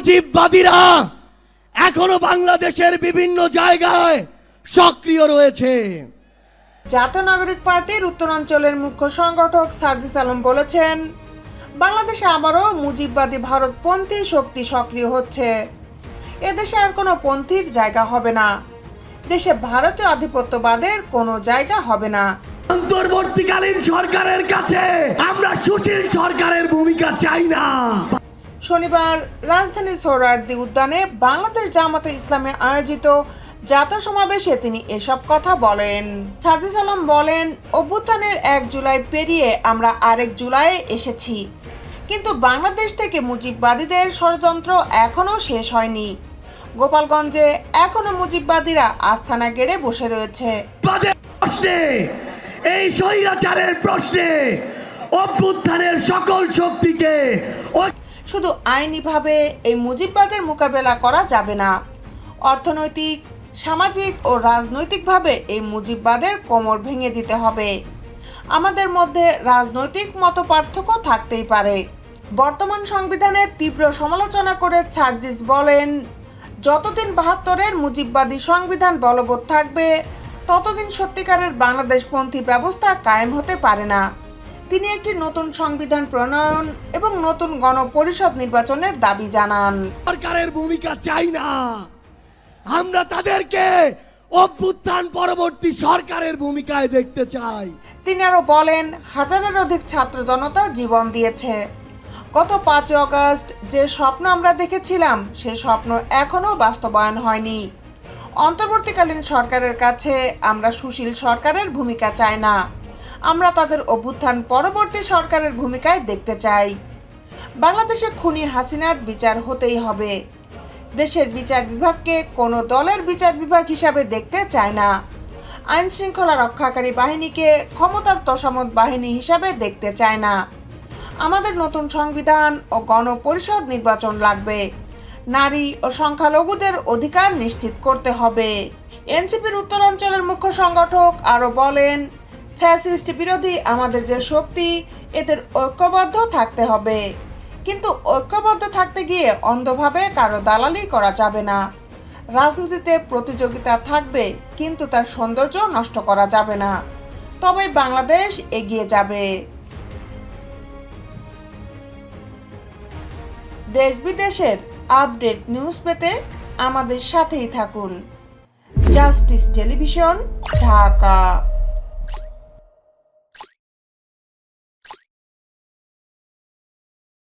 মুজিববাদীরা এখনো বাংলাদেশের বিভিন্ন জায়গায় সক্রিয় রয়েছে। জাতীয় নাগরিক পার্টির উত্তরাঞ্চলের মুখ্য সংগঠক সার্জিস আলম বলেছেন, বাংলাদেশে আবারও মুজিববাদী ভারতপন্থী শক্তি সক্রিয় হচ্ছে। এদেশে আর কোনো পন্থীর জায়গা হবে না। দেশে ভারতীয় আধিপত্যবাদের কোনো জায়গা হবে না। অন্তর্বর্তীকালীন সরকারের কাছে আমরা সুশীল সরকারের ভূমিকা চাই না। শনিবার রাজধানীর সোহরাওয়ার্দী উদ্যানে বাংলাদেশ জামাতে ইসলামে আয়োজিত জাতীয় সমাবেশে তিনি এসব কথা বলেন। সার্জিস আলম বলেন, অভ্যুত্থানের 1 জুলাই পেরিয়ে আমরা আরেক জুলাইয়ে এসেছি, কিন্তু বাংলাদেশ থেকে মুজিববাদীদের ষড়যন্ত্র এখনো শেষ হয়নি। গোপালগঞ্জে এখনো মুজিববাদীরা আস্তানা গেড়ে বসে রয়েছে। এই স্বৈরাচারের প্রশ্নে অভ্যুত্থানের সকল শক্তিকে শুধু আইনিভাবে এই মুজিববাদের মোকাবেলা করা যাবে না, অর্থনৈতিক, সামাজিক ও রাজনৈতিকভাবে এই মুজিববাদের কোমর ভেঙে দিতে হবে। আমাদের মধ্যে রাজনৈতিক মতপার্থক্য থাকতেই পারে। বর্তমান সংবিধানের তীব্র সমালোচনা করে সার্জিস বলেন, যতদিন 72-এর মুজিববাদী সংবিধান বলবৎ থাকবে ততদিন সত্যিকারের বাংলাদেশপন্থী ব্যবস্থা কায়েম হতে পারে না। তিনি একটি নতুন সংবিধান প্রণয়ন এবং নতুন গণপরিষদ নির্বাচনের দাবি জানান। সরকারের ভূমিকা চাই না, আমরা তাদেরকে অভ্যুত্থান পরবর্তী সরকারের ভূমিকায় দেখতে চাই। তিনি আরো বলেন, হাজারের অধিক ছাত্র জনতা জীবন দিয়েছে। গত 5 আগস্ট যে স্বপ্ন আমরা দেখেছিলাম সে স্বপ্ন এখনো বাস্তবায়ন হয়নি। অন্তর্বর্তীকালীন সরকারের কাছে আমরা সুশীল সরকারের ভূমিকা চাই না, আমরা তাদের অভ্যুত্থান পরবর্তী সরকারের ভূমিকায় দেখতে চাই। বাংলাদেশে খুনি হাসিনার বিচার হতেই হবে। দেশের বিচার বিভাগকে কোনো দলের বিচার বিভাগ হিসাবে দেখতে চায় না। আইন শৃঙ্খলা রক্ষাকারী বাহিনীকে ক্ষমতার তোষামোদ বাহিনী হিসাবে দেখতে চায় না। আমাদের নতুন সংবিধান ও গণপরিষদ নির্বাচন লাগবে। নারী ও সংখ্যালঘুদের অধিকার নিশ্চিত করতে হবে। এনসিপির উত্তরাঞ্চলের মুখ্য সংগঠক আরও বলেন, ফ্যাসিস্ট বিরোধী আমাদের যে শক্তি, এদের ঐক্যবদ্ধ থাকতে হবে। কিন্তু ঐক্যবদ্ধ থাকতে গিয়ে অন্ধভাবে কারো দালালি করা যাবে না। রাজনীতিতে প্রতিযোগিতা থাকবে, কিন্তু তার সৌন্দর্য নষ্ট করা যাবে না। তবেই বাংলাদেশ এগিয়ে যাবে। দেশ বিদেশের আপডেট নিউজ পেতে আমাদের সাথেই থাকুন। Justice television, Dhaka.